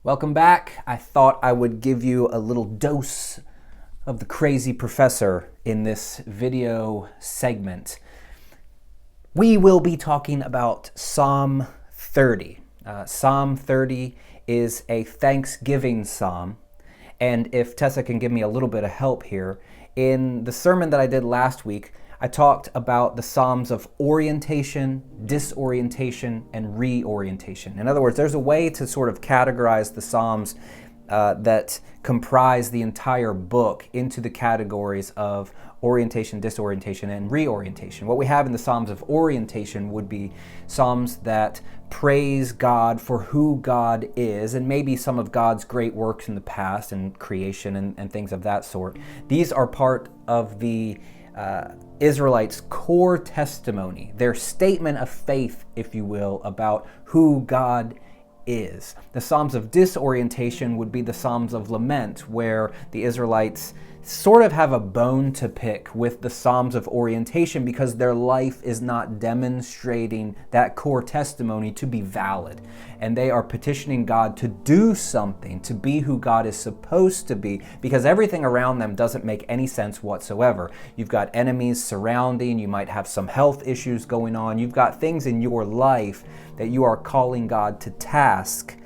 Welcome back. I thought I would give you a little dose of the crazy professor in this video segment. We will be talking about Psalm 30. Psalm 30 is a Thanksgiving psalm. And if Tessa can give me a little bit of help here, in the sermon that I did last week, I talked about the Psalms of orientation, disorientation, and reorientation. In other words, there's a way to sort of categorize the Psalms that comprise the entire book into the categories of orientation, disorientation, and reorientation. What we have in the Psalms of orientation would be Psalms that praise God for who God is, and maybe some of God's great works in the past and creation and things of that sort. These are part of the Israelites' core testimony, their statement of faith, if you will, about who God is. The Psalms of disorientation would be the Psalms of lament, where the Israelites sort of have a bone to pick with the Psalms of orientation because their life is not demonstrating that core testimony to be valid. And they are petitioning God to do something, to be who God is supposed to be, because everything around them doesn't make any sense whatsoever. You've got enemies surrounding, you might have some health issues going on, you've got things in your life that you are calling God to task,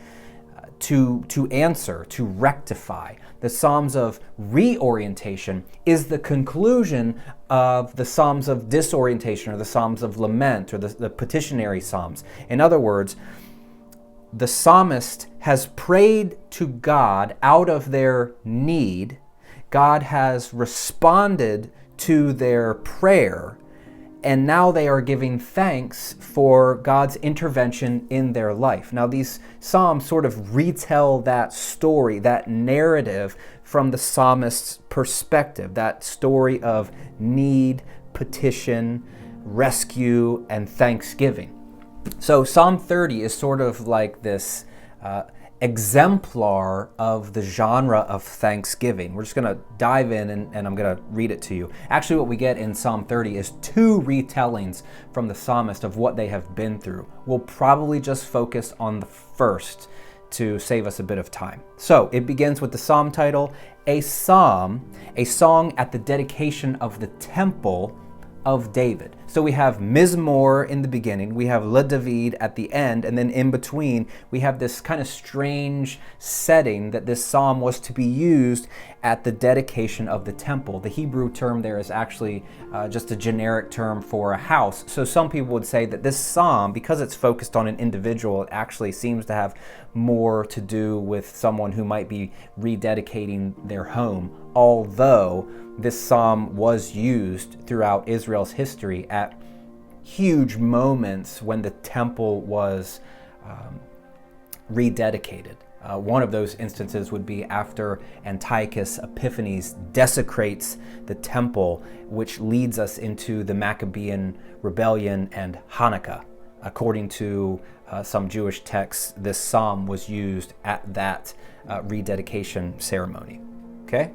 to answer, to rectify. The Psalms of reorientation is the conclusion of the Psalms of disorientation, or the Psalms of lament, or the petitionary Psalms. In other words, the psalmist has prayed to God out of their need. God has responded to their prayer, and now they are giving thanks for God's intervention in their life. Now, these psalms sort of retell that story, that narrative from the psalmist's perspective, that story of need, petition, rescue, and thanksgiving. So Psalm 30 is sort of like this exemplar of the genre of thanksgiving. We're just going to dive in and I'm going to read it to you. Actually, what we get in Psalm 30 is two retellings from the psalmist of what they have been through. We'll probably just focus on the first to save us a bit of time. So it begins with the psalm title, A Psalm, a song at the dedication of the temple of David. So we have Mizmor in the beginning, we have Le David at the end, and then in between we have this kind of strange setting that this psalm was to be used at the dedication of the temple. The Hebrew term there is actually just a generic term for a house. So some people would say that this psalm, because it's focused on an individual, it actually seems to have more to do with someone who might be rededicating their home, although this psalm was used throughout Israel's history at huge moments when the temple was rededicated. One of those instances would be after Antiochus Epiphanes desecrates the temple, which leads us into the Maccabean rebellion and Hanukkah. According to some Jewish texts, this psalm was used at that rededication ceremony. Okay?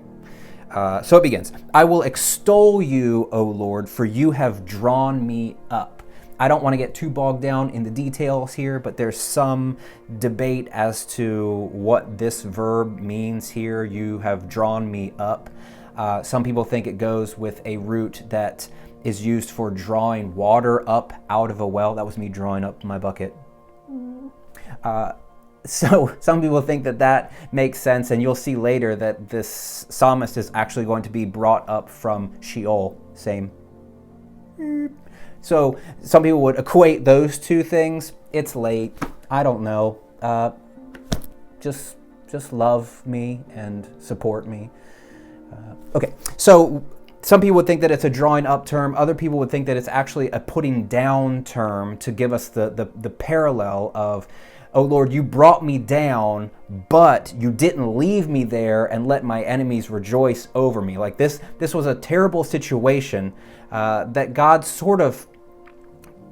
So it begins, I will extol you, O Lord, for you have drawn me up. I don't want to get too bogged down in the details here, but there's some debate as to what this verb means here, you have drawn me up. Some people think it goes with a root that is used for drawing water up out of a well. That was me drawing up my bucket. So some people think that that makes sense, and you'll see later that this psalmist is actually going to be brought up from Sheol. Same. So some people would equate those two things. It's late. I don't know. Just love me and support me. Okay, so some people would think that it's a drawing up term. Other people would think that it's actually a putting down term to give us the parallel of, oh Lord, you brought me down, but you didn't leave me there and let my enemies rejoice over me. Like this was a terrible situation that God sort of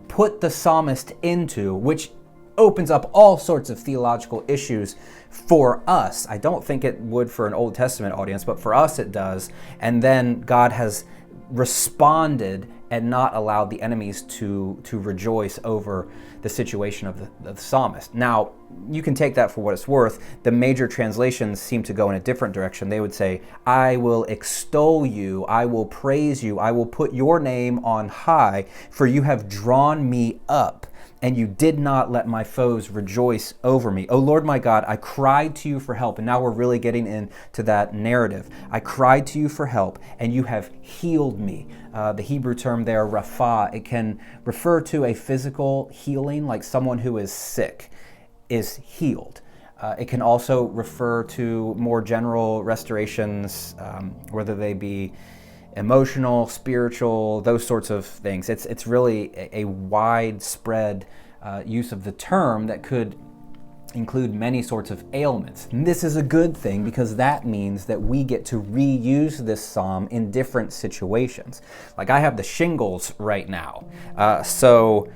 put the psalmist into, which opens up all sorts of theological issues for us. I don't think it would for an Old Testament audience, but for us it does. And then God has responded and not allowed the enemies to rejoice over the situation of the psalmist. Now, you can take that for what it's worth. The major translations seem to go in a different direction. They would say, I will extol you, I will praise you, I will put your name on high, for you have drawn me up, and you did not let my foes rejoice over me. O Lord my God, I cried to you for help. And now we're really getting into that narrative. I cried to you for help, and you have healed me. The Hebrew term there, rapha, it can refer to a physical healing, like someone who is sick is healed. It can also refer to more general restorations, whether they be emotional, spiritual, those sorts of things. It's really a widespread use of the term that could include many sorts of ailments. And this is a good thing because that means that we get to reuse this psalm in different situations. Like I have the shingles right now. So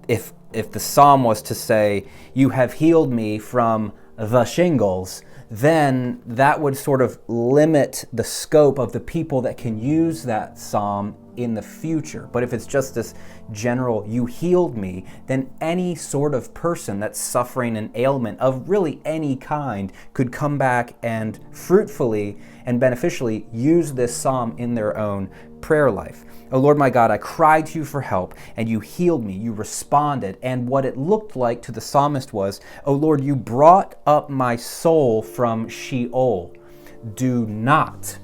if the psalm was to say, you have healed me from the shingles, then that would sort of limit the scope of the people that can use that psalm in the future. But if it's just this general, you healed me, then any sort of person that's suffering an ailment of really any kind could come back and fruitfully and beneficially use this psalm in their own prayer life. O Lord my God, I cried to you for help, and you healed me, you responded. And what it looked like to the psalmist was, O Lord, you brought up my soul from Sheol. Do not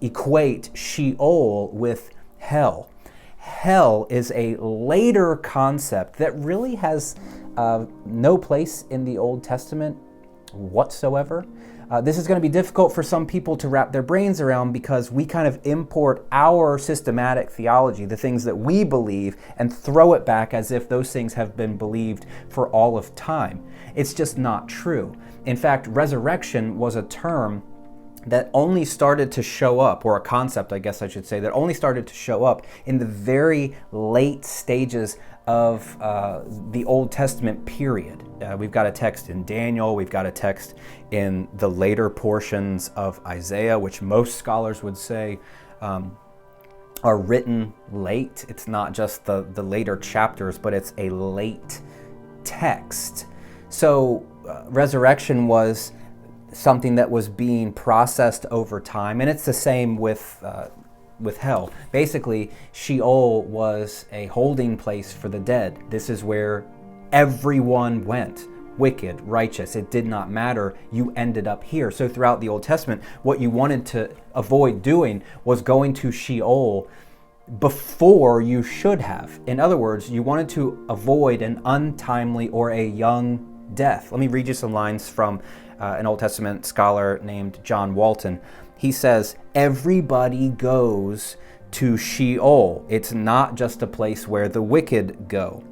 equate Sheol with hell. Hell is a later concept that really has no place in the Old Testament whatsoever. This is going to be difficult for some people to wrap their brains around because we kind of import our systematic theology, the things that we believe, and throw it back as if those things have been believed for all of time. It's just not true. In fact, resurrection was a term that only started to show up, or a concept, I guess I should say, that only started to show up in the very late stages of the Old Testament period. We've got a text in Daniel, we've got a text in the later portions of Isaiah, which most scholars would say are written late. It's not just the later chapters, but it's a late text. So resurrection was something that was being processed over time, and it's the same with hell. Basically, Sheol was a holding place for the dead. This is where everyone went, wicked, righteous. It did not matter. You ended up here. So throughout the Old Testament, what you wanted to avoid doing was going to Sheol before you should have. In other words, you wanted to avoid an untimely or a young death. Let me read you some lines from an Old Testament scholar named John Walton. He says, everybody goes to Sheol. It's not just a place where the wicked go.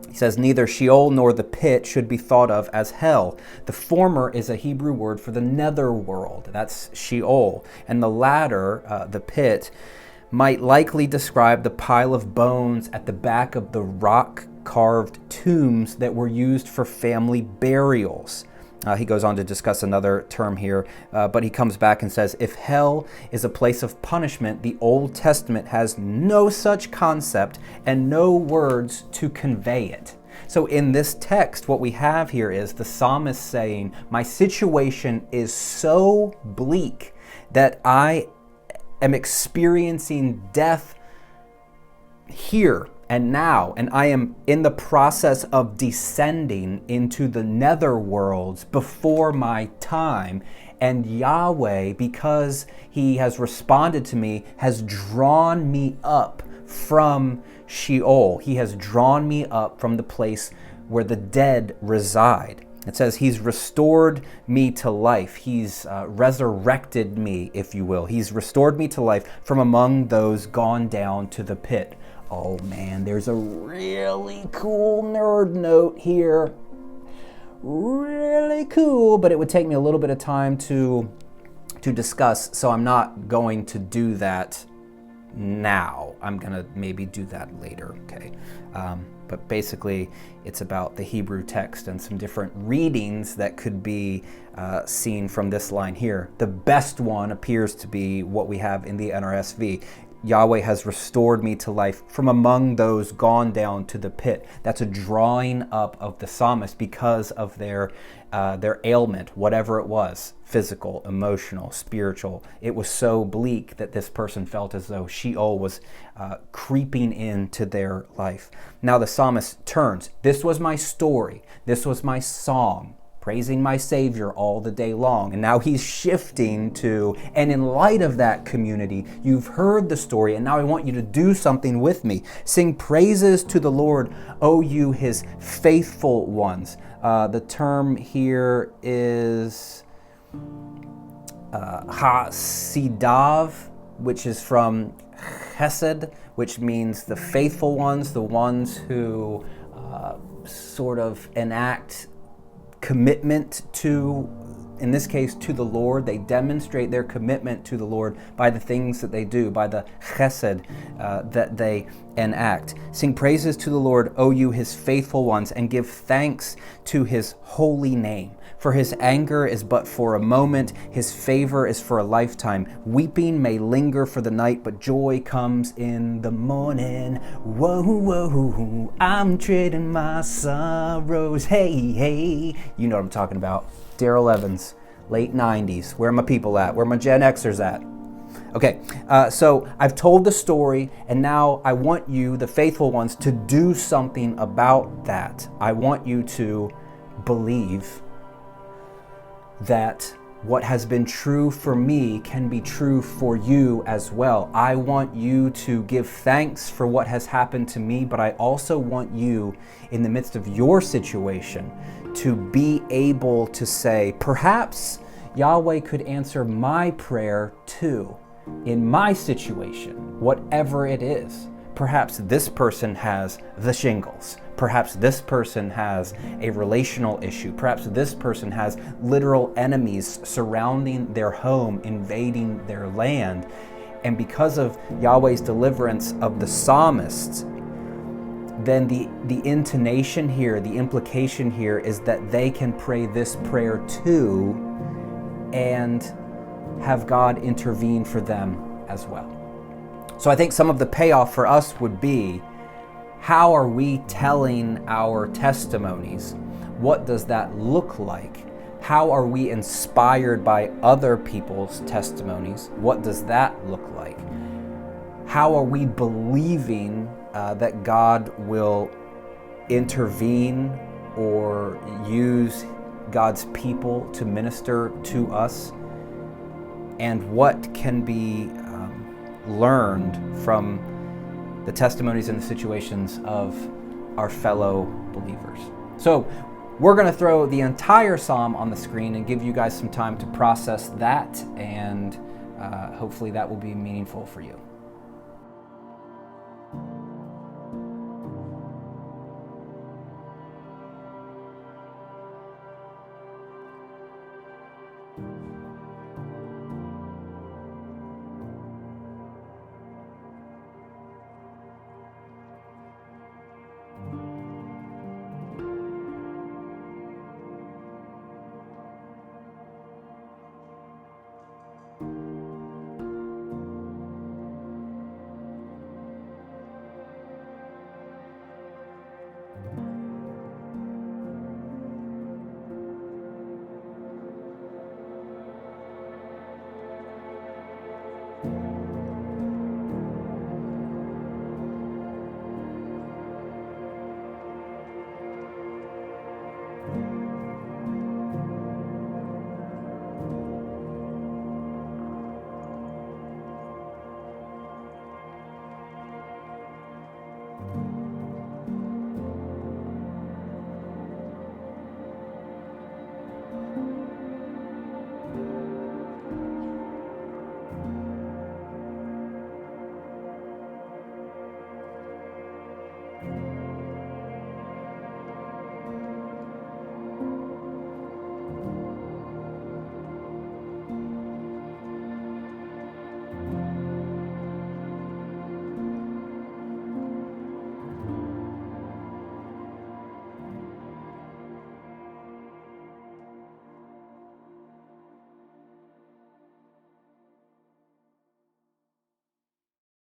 He says, neither Sheol nor the pit should be thought of as hell. The former is a Hebrew word for the netherworld. That's Sheol. And the latter, the pit, might likely describe the pile of bones at the back of the rock-carved tombs that were used for family burials. He goes on to discuss another term here, but he comes back and says, if hell is a place of punishment, the Old Testament has no such concept and no words to convey it. So in this text, what we have here is the psalmist saying, my situation is so bleak that I am experiencing death here and now, and I am in the process of descending into the netherworlds before my time. And Yahweh, because he has responded to me, has drawn me up from Sheol. He has drawn me up from the place where the dead reside. It says he's restored me to life. He's resurrected me, if you will. He's restored me to life from among those gone down to the pit. Oh man, there's a really cool nerd note here. Really cool, but it would take me a little bit of time to discuss, so I'm not going to do that now. I'm going to maybe do that later, okay? But basically, it's about the Hebrew text and some different readings that could be seen from this line here. The best one appears to be what we have in the NRSV. Yahweh has restored me to life from among those gone down to the pit. That's a drawing up of the psalmist because of their ailment, whatever it was, physical, emotional, spiritual. It was so bleak that this person felt as though Sheol was creeping into their life. Now the psalmist turns. This was my story. This was my song, praising my Savior all the day long. And now he's shifting to, and in light of that community, you've heard the story, and now I want you to do something with me. Sing praises to the Lord, O you his faithful ones. The term here is Hasidav, which is from Chesed, which means the faithful ones, the ones who sort of enact commitment to, in this case, to the Lord. They demonstrate their commitment to the Lord by the things that they do, by the chesed that they enact. Sing praises to the Lord, O you his faithful ones, and give thanks to his holy name. For his anger is but for a moment, his favor is for a lifetime. Weeping may linger for the night, but joy comes in the morning. Whoa, whoa, I'm trading my sorrows. Hey, hey. You know what I'm talking about. Daryl Evans, late 90s. Where are my people at? Where are my Gen Xers at? Okay, so I've told the story, and now I want you, the faithful ones, to do something about that. I want you to believe that what has been true for me can be true for you as well. I want you to give thanks for what has happened to me, but I also want you, in the midst of your situation, to be able to say, perhaps Yahweh could answer my prayer too, in my situation, whatever it is. Perhaps this person has the shingles. Perhaps this person has a relational issue. Perhaps this person has literal enemies surrounding their home, invading their land. And because of Yahweh's deliverance of the psalmists, then the intonation here, the implication here is that they can pray this prayer too and have God intervene for them as well. So I think some of the payoff for us would be, how are we telling our testimonies? What does that look like? How are we inspired by other people's testimonies? What does that look like? How are we believing that God will intervene or use God's people to minister to us? And what can be learned from the testimonies and the situations of our fellow believers? So we're going to throw the entire psalm on the screen and give you guys some time to process that, and hopefully that will be meaningful for you.